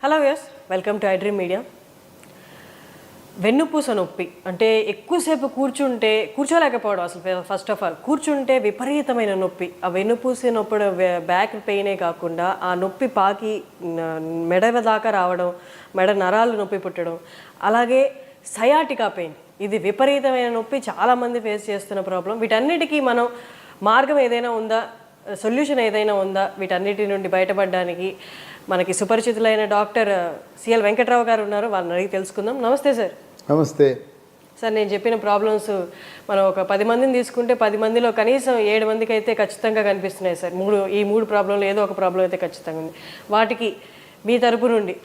Hello yes, welcome to iDream media. వెన్నుపూస నొప్పి అంటే ఎక్కువసేపు కూర్చోలేకపోవడం. అసలు ఫస్ట్ ఆఫ్ ఆల్ కూర్చుంటే విపరీతమైన నొప్పి. ఆ వెన్నుపూస నొప్పి బ్యాక్ పెయినే కాకుండా ఆ నొప్పి పాకి మెడ దాకా రావడం, మెడ నరాలు నొప్పి పుట్టడం, అలాగే సయాటికా పెయిన్. ఇది విపరీతమైన నొప్పి, చాలామంది ఫేస్ చేస్తున్న ప్రాబ్లం. వీటన్నిటికీ మనం మార్గం ఏదైనా ఉందా, సొల్యూషన్ ఏదైనా ఉందా వీటన్నిటి నుండి బయటపడడానికి? మనకి సుపరిచితులైన డాక్టర్ సిఎల్ వెంకట్రావు గారు ఉన్నారు, వాళ్ళని అడిగి తెలుసుకుందాం. నమస్తే సార్. నమస్తే సార్, నేను చెప్పిన ప్రాబ్లమ్స్ మనం ఒక 10 మందిని తీసుకుంటే 10 మందిలో కనీసం 7 మందికి అయితే ఖచ్చితంగా కనిపిస్తున్నాయి సార్. ఈ మూడు ప్రాబ్లంలో ఏదో ఒక ప్రాబ్లం అయితే ఖచ్చితంగా ఉంది. వాటికి మీ తరపు నుండి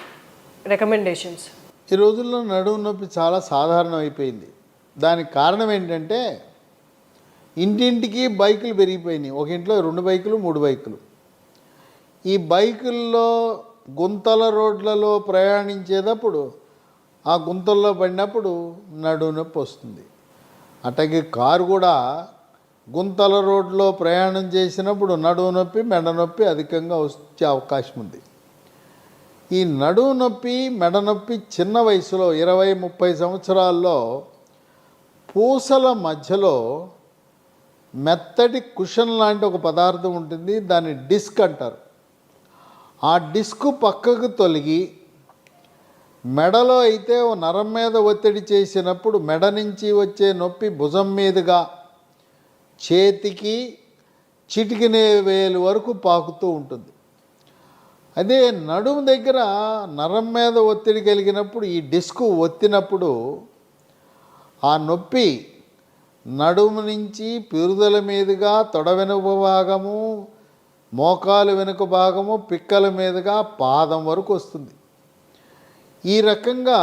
రికమెండేషన్స్? ఈ రోజుల్లో నడుము నొప్పి చాలా సాధారణం అయిపోయింది. దానికి కారణం ఏంటంటే ఇంటింటికి బైకులు పెరిగిపోయినాయి. ఒక ఇంట్లో 2 బైకులు 3 బైకులు. ఈ బైకుల్లో గుంతల రోడ్లలో ప్రయాణించేటప్పుడు ఆ గుంతల్లో పడినప్పుడు నడుము నొప్పి వస్తుంది. అట్లాగే కారు కూడా గుంతల రోడ్లో ప్రయాణం చేసినప్పుడు నడుము నొప్పి, మెడ నొప్పి అధికంగా వచ్చే అవకాశం ఉంది. ఈ నడుము నొప్పి, మెడ నొప్పి చిన్న వయసులో 20-30 సంవత్సరాల్లో పూసల మధ్యలో మెత్తటి కుషన్ లాంటి ఒక పదార్థం ఉంటుంది, దాన్ని డిస్క్ అంటారు. ఆ డిస్క్ పక్కకు తొలగి మెడలో అయితే ఓ నరం మీద ఒత్తిడి చేసినప్పుడు మెడ నుంచి వచ్చే నొప్పి భుజం మీదుగా చేతికి చిటికినే వేలు వరకు పాకుతూ ఉంటుంది. అదే నడుము దగ్గర నరం మీద ఒత్తిడి కలిగినప్పుడు ఈ డిస్క్ ఒత్తినప్పుడు ఆ నొప్పి నడుము నుంచి పిరుదల మీదుగా తొడ వెనుక భాగము, మోకాలు వెనుక భాగము, పిక్కల మీదుగా పాదం వరకు వస్తుంది. ఈ రకంగా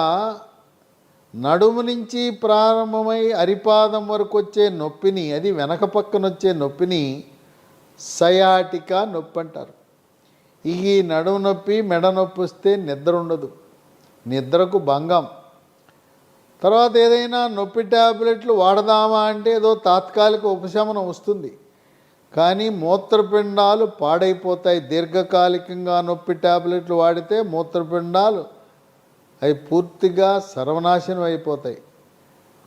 నడుము నుంచి ప్రారంభమై అరిపాదం వరకు వచ్చే నొప్పిని, అది వెనక పక్కన వచ్చే నొప్పిని సయాటికా నొప్పి అంటారు. ఈ నడుము నొప్పి, మెడ నొప్పి వస్తే నిద్ర ఉండదు, నిద్రకు భంగం. తర్వాత ఏదైనా నొప్పి ట్యాబ్లెట్లు వాడదామా అంటే ఏదో తాత్కాలిక ఉపశమనం వస్తుంది, కానీ మూత్రపిండాలు పాడైపోతాయి. దీర్ఘకాలికంగా నొప్పి ట్యాబ్లెట్లు వాడితే మూత్రపిండాలు అవి పూర్తిగా సర్వనాశనం అయిపోతాయి.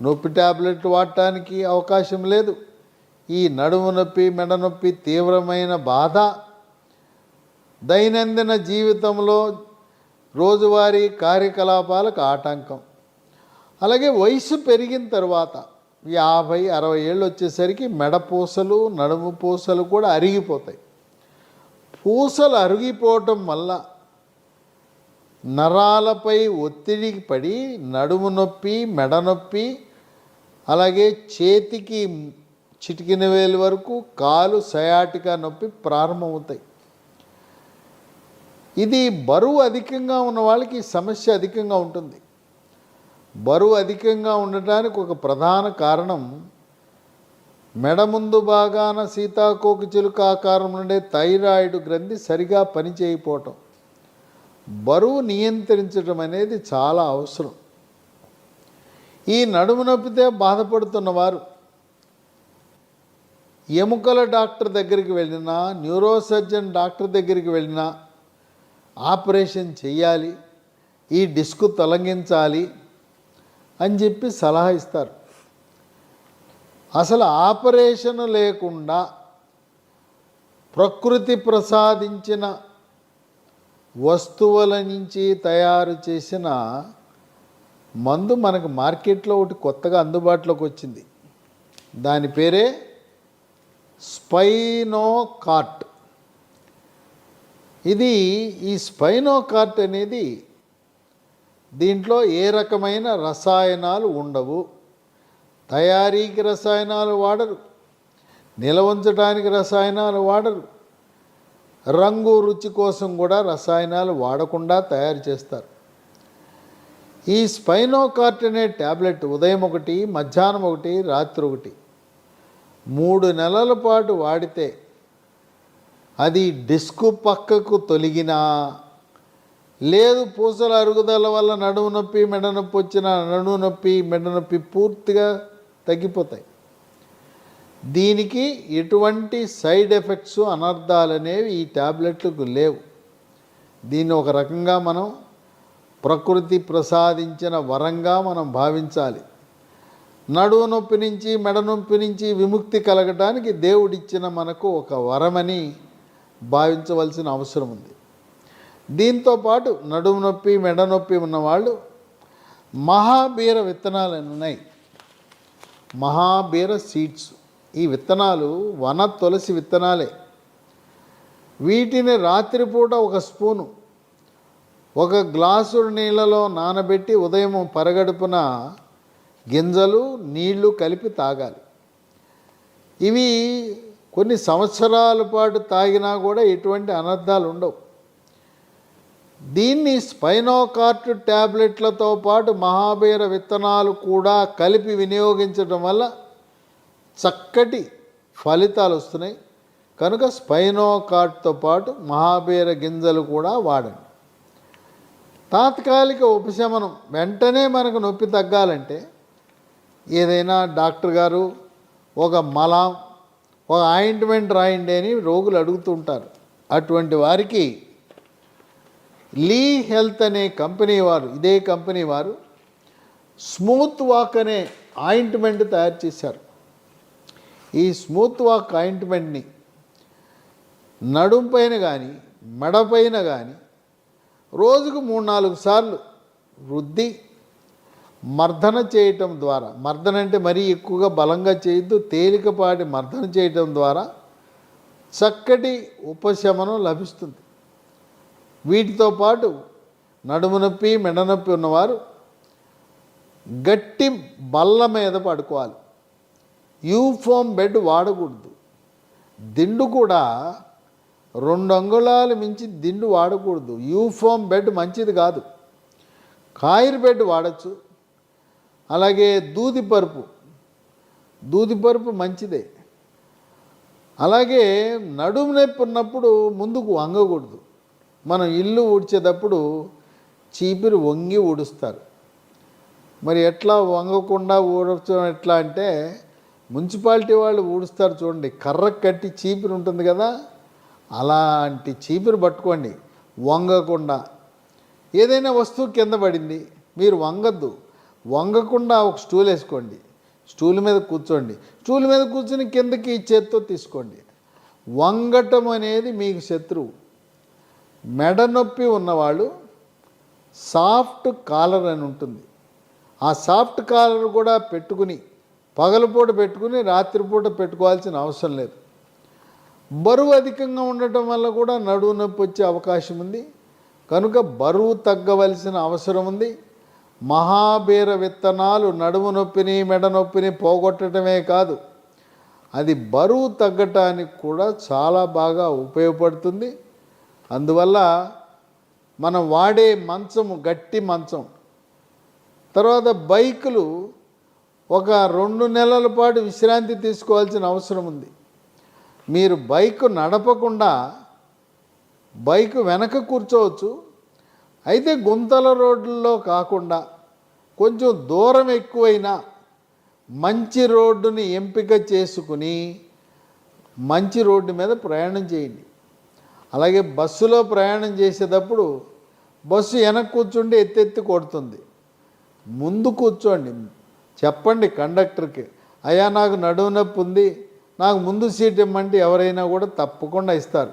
నొప్పి ట్యాబ్లెట్లు వాడటానికి అవకాశం లేదు. ఈ నడుము నొప్పి, మెడ నొప్పి తీవ్రమైన బాధ దైనందిన జీవితంలో రోజువారీ కార్యకలాపాలకు ఆటంకం. అలాగే వయసు పెరిగిన తర్వాత 50-60 ఏళ్ళు వచ్చేసరికి మెడ పూసలు, నడుము పూసలు కూడా అరిగిపోతాయి. పూసలు అరిగిపోవటం వల్ల నరాలపై ఒత్తిడికి పడి నడుము నొప్పి, మెడ నొప్పి, అలాగే చేతికి చిటికిన వేలు వరకు కాలు సయాటికా నొప్పి ప్రారంభమవుతాయి. ఇది బరువు అధికంగా ఉన్న వాళ్ళకి సమస్య అధికంగా ఉంటుంది. బరువు అధికంగా ఉండటానికి ఒక ప్రధాన కారణం మెడ ముందు భాగాన సీతాకోక చిలుక ఆకారం నుండే థైరాయిడ్ గ్రంథి సరిగా పనిచేయకపోవటం. బరువు నియంత్రించడం అనేది చాలా అవసరం. ఈ నడుము నొప్పితే బాధపడుతున్నవారు ఎముకల డాక్టర్ దగ్గరికి వెళ్ళినా, న్యూరోసర్జన్ డాక్టర్ దగ్గరికి వెళ్ళినా ఆపరేషన్ చేయాలి, ఈ డిస్క్ తొలగించాలి అని చెప్పి సలహా ఇస్తారు. అసలు ఆపరేషన్ లేకుండా ప్రకృతి ప్రసాదించిన వస్తువుల నుంచి తయారు చేసిన మందు మనకు మార్కెట్లో ఒకటి కొత్తగా అందుబాటులోకి వచ్చింది. దాని పేరే స్పైనోకార్ట్. ఈ స్పైనోకార్ట్ అనేది దీంట్లో ఏ రకమైన రసాయనాలు ఉండవు. తయారీకి రసాయనాలు వాడరు, నిల్వ ఉంచడానికి రసాయనాలు వాడరు, రంగు రుచి కోసం కూడా రసాయనాలు వాడకుండా తయారు చేస్తారు. ఈ స్పైనోకార్ట్ అనే ట్యాబ్లెట్ ఉదయం 1, మధ్యాహ్నం 1, రాత్రి 1 3 నెలల పాటు వాడితే అది డిస్కు పక్కకు తొలగినా, లేదు పూసల అరుగుదల వల్ల నడుము నొప్పి, మెడ నొప్పి వచ్చిన నడుము నొప్పి, మెడ నొప్పి పూర్తిగా తగ్గిపోతాయి. దీనికి ఎటువంటి సైడ్ ఎఫెక్ట్స్, అనర్థాలు అనేవి ఈ ట్యాబ్లెట్లకు లేవు. దీన్ని ఒక రకంగా మనం ప్రకృతి ప్రసాదించిన వరంగా మనం భావించాలి. నడుము నొప్పి నుంచి మెడ నొప్పి నుంచి విముక్తి కలగటానికి దేవుడిచ్చిన మనకు ఒక వరమని భావించవలసిన అవసరం ఉంది. దీంతో పాటు నడుము నొప్పి మెడ నొప్పి ఉన్నవాళ్ళు మహాబీర విత్తనాలు ఉన్నాయి. మహాబీర సీడ్స్, ఈ విత్తనాలు వన తులసి విత్తనాలే. వీటిని రాత్రిపూట ఒక స్పూను ఒక గ్లాసు నీళ్ళలో నానబెట్టి ఉదయం పరగడుపున గింజలు నీళ్లు కలిపి తాగాలి. ఇవి కొన్ని సంవత్సరాల పాటు తాగినా కూడా ఎటువంటి అనర్థాలు ఉండవు. దీన్ని స్పైనోకార్ట్ ట్యాబ్లెట్లతో పాటు మహాబీర విత్తనాలు కూడా కలిపి వినియోగించడం వల్ల చక్కటి ఫలితాలు వస్తున్నాయి. కనుక స్పైనోకార్ట్తో పాటు మహాబీర గింజలు కూడా వాడండి. తాత్కాలిక ఉపశమనం, వెంటనే మనకు నొప్పి తగ్గాలంటే ఏదైనా డాక్టర్ గారు ఒక మలాం, ఒక ఆయింట్మెంట్ రాయండి అని రోగులు అడుగుతుంటారు. అటువంటి వారికి లీ హెల్త్ అనే కంపెనీ వారు, ఇదే కంపెనీ వారు స్మూత్ వాక్ అనే ఆయింట్మెంట్ తయారు చేశారు. ఈ స్మూత్ వాక్ ఆయింట్మెంట్ని నడుం పైన కానీ మెడపైన కానీ రోజుకు 3-4 సార్లు రుద్ది మర్దన చేయటం ద్వారా, మర్దన అంటే మరీ ఎక్కువగా బలంగా చేయొద్దు, తేలికపాటి మర్దన చేయటం ద్వారా చక్కటి ఉపశమనం లభిస్తుంది. వీటితో పాటు నడుము నొప్పి మెడ నొప్పి ఉన్నవారు గట్టి బల్ల మీద పడుకోవాలి. యూఫోమ్ బెడ్ వాడకూడదు. దిండు కూడా 2 అంగుళాలు మించి దిండు వాడకూడదు. యూఫోమ్ బెడ్ మంచిది కాదు. కాయిర్ బెడ్ వాడచ్చు. అలాగే దూదిపరుపు మంచిదే. అలాగే నడుము నొప్పి ఉన్నప్పుడు ముందుకు వంగకూడదు. మనం ఇల్లు ఊడ్చేటప్పుడు చీపిరి వంగి ఊడుస్తారు. మరి ఎట్లా వంగకుండా ఊడచడం ఎట్లా అంటే, మున్సిపాలిటీ వాళ్ళు ఊడుస్తారు చూడండి, కర్ర కట్టి చీపిరి ఉంటుంది కదా, అలాంటి చీపిరి పట్టుకోండి వంగకుండా. ఏదైనా వస్తువు కింద పడింది, మీరు వంగద్దు. వంగకుండా ఒక స్టూల్ వేసుకోండి, స్టూల్ మీద కూర్చోండి, స్టూల్ మీద కూర్చొని కిందకి చేత్తో తీసుకోండి. వంగటం అనేది మీకు శత్రువు. మెడ నొప్పి ఉన్నవాళ్ళు సాఫ్ట్ కాలర్ అని ఉంటుంది. ఆ సాఫ్ట్ కాలర్ కూడా పెట్టుకుని, పగలపూట పెట్టుకుని రాత్రిపూట పెట్టుకోవాల్సిన అవసరం లేదు. బరువు అధికంగా ఉండటం వల్ల కూడా నడుము నొప్పి వచ్చే అవకాశం ఉంది. కనుక బరువు తగ్గవలసిన అవసరం ఉంది. మహాబీర విత్తనాలు నడుము నొప్పిని మెడ నొప్పిని పోగొట్టడమే కాదు, అది బరువు తగ్గటానికి కూడా చాలా బాగా ఉపయోగపడుతుంది. అందువల్ల మనం వాడే మంచము గట్టి మంచం. తర్వాత బైకులు ఒక 2 నెలల పాటు విశ్రాంతి తీసుకోవాల్సిన అవసరం ఉంది. మీరు బైకు నడపకుండా బైకు వెనక కూర్చోవచ్చు. అయితే గుంతల రోడ్లలో కాకుండా కొంచెం దూరం ఎక్కువైనా మంచి రోడ్డుని ఎంపిక చేసుకుని మంచి రోడ్డు మీద ప్రయాణం చేయండి. అలాగే బస్సులో ప్రయాణం చేసేటప్పుడు బస్సు వెనక కూర్చుంటే ఎత్తెత్తి కొడుతుంది. ముందు కూర్చోండి. చెప్పండి కండక్టర్కి, అయ్యా నాకు నడుము నొప్పి ఉంది, నాకు ముందు సీట్ ఇమ్మంటే ఎవరైనా కూడా తప్పకుండా ఇస్తారు.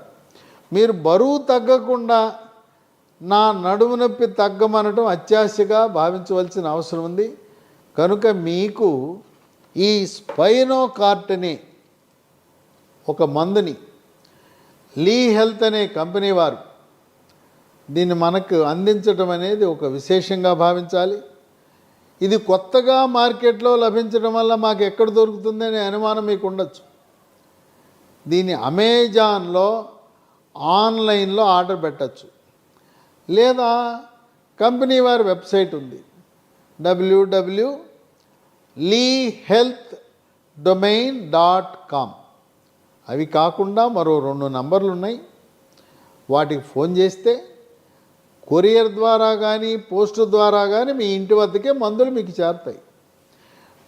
మీరు బరువు తగ్గకుండా నా నడుము నొప్పి తగ్గమనటం అత్యాశగా భావించవలసిన అవసరం ఉంది. కనుక మీకు ఈ స్పైనోకార్ట్ అనే ఒక మందుని లీ హెల్త్ అనే కంపెనీ వారు దీన్ని మనకు అందించడం అనేది ఒక విశేషంగా భావించాలి. ఇది కొత్తగా మార్కెట్లో లభించడం వల్ల మాకు ఎక్కడ దొరుకుతుందనే అనుమానం మీకు ఉండొచ్చు. దీన్ని అమెజాన్లో ఆన్లైన్లో ఆర్డర్ పెట్టచ్చు, లేదా కంపెనీ వారి వెబ్సైట్ ఉంది www.leehealthdomain.com. అవి కాకుండా మరో 2 నంబర్లు ఉన్నాయి. వాటికి ఫోన్ చేస్తే కొరియర్ ద్వారా కానీ పోస్టు ద్వారా కానీ మీ ఇంటి వద్దకే మందులు మీకు చేరుతాయి.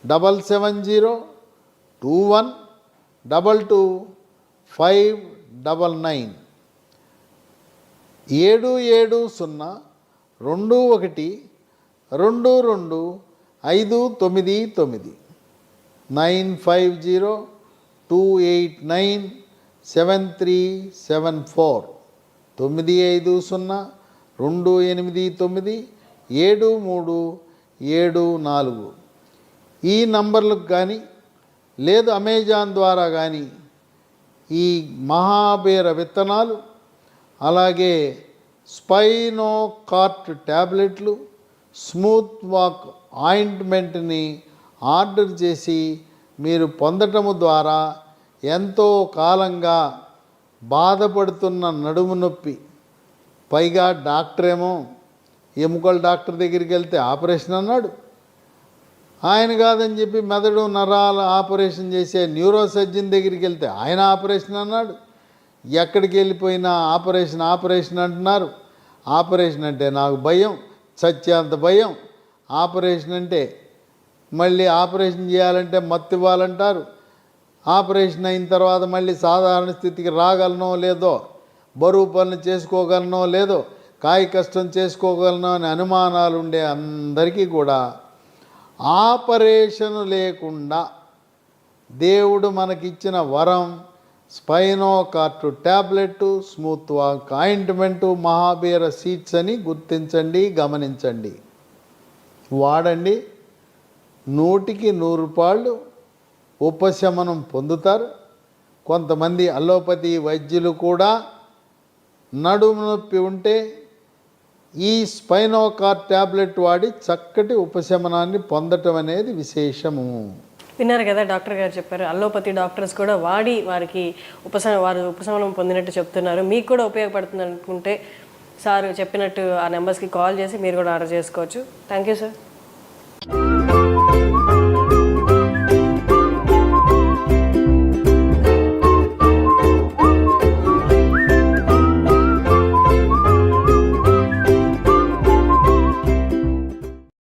7702122599 770 212229 950-289-7374 950-289-7374 ఈ నంబర్లకు కానీ లేదు అమెజాన్ ద్వారా కానీ ఈ మహాబీర విత్తనాలు అలాగే స్పైనోకార్ట్ ట్యాబ్లెట్లు స్మూత్ వాక్ ఆయింట్మెంట్ని ఆర్డర్ చేసి మీరు పొందటము ద్వారా ఎంతో కాలంగా బాధపడుతున్న నడుము నొప్పి, పైగా డాక్టర్ ఏమో ఎముకల డాక్టర్ దగ్గరికి వెళ్తే ఆపరేషన్ అన్నాడు, ఆయన కాదని చెప్పి మెదడు నరాల ఆపరేషన్ చేసే న్యూరో సర్జన్ దగ్గరికి వెళ్తే ఆయన ఆపరేషన్ అన్నాడు, ఎక్కడికి వెళ్ళిపోయినా ఆపరేషన్ అంటున్నారు. ఆపరేషన్ అంటే నాకు భయం, చచ్చేంత భయం. ఆపరేషన్ అంటే మళ్ళీ ఆపరేషన్ చేయాలంటే మత్తు ఇవ్వాలంటారు. ఆపరేషన్ అయిన తర్వాత మళ్ళీ సాధారణ స్థితికి రాగలనో లేదో, బరువు పనులు చేసుకోగలనో లేదో, కాయ కష్టం చేసుకోగలనో అని అనుమానాలు ఉండే అందరికీ కూడా ఆపరేషన్ లేకుండా దేవుడు మనకిచ్చిన వరం స్పైనోకార్ట్ ట్యాబ్లెట్, స్మూత్ వాక్ ఆయింట్మెంటు, మహాబీర సీడ్స్ అని గుర్తించండి, గమనించండి, వాడండి. 100కి 100 రూపాయలు ఉపశమనం పొందుతారు. కొంతమంది అలోపతి వైద్యులు కూడా నడుము నొప్పి ఉంటే ఈ స్పైనోకార్ట్ ట్యాబ్లెట్ వాడి చక్కటి ఉపశమనాన్ని పొందటం అనేది విశేషము. విన్నారు కదా డాక్టర్ గారు చెప్పారు, అల్లోపతి డాక్టర్స్ కూడా వాడి వారు ఉపశమనం పొందినట్టు చెప్తున్నారు. మీకు కూడా ఉపయోగపడుతుంది అనుకుంటే సార్ చెప్పినట్టు ఆ నెంబర్స్కి కాల్ చేసి మీరు కూడా ఆర్డర్ చేసుకోవచ్చు. Thank you sir.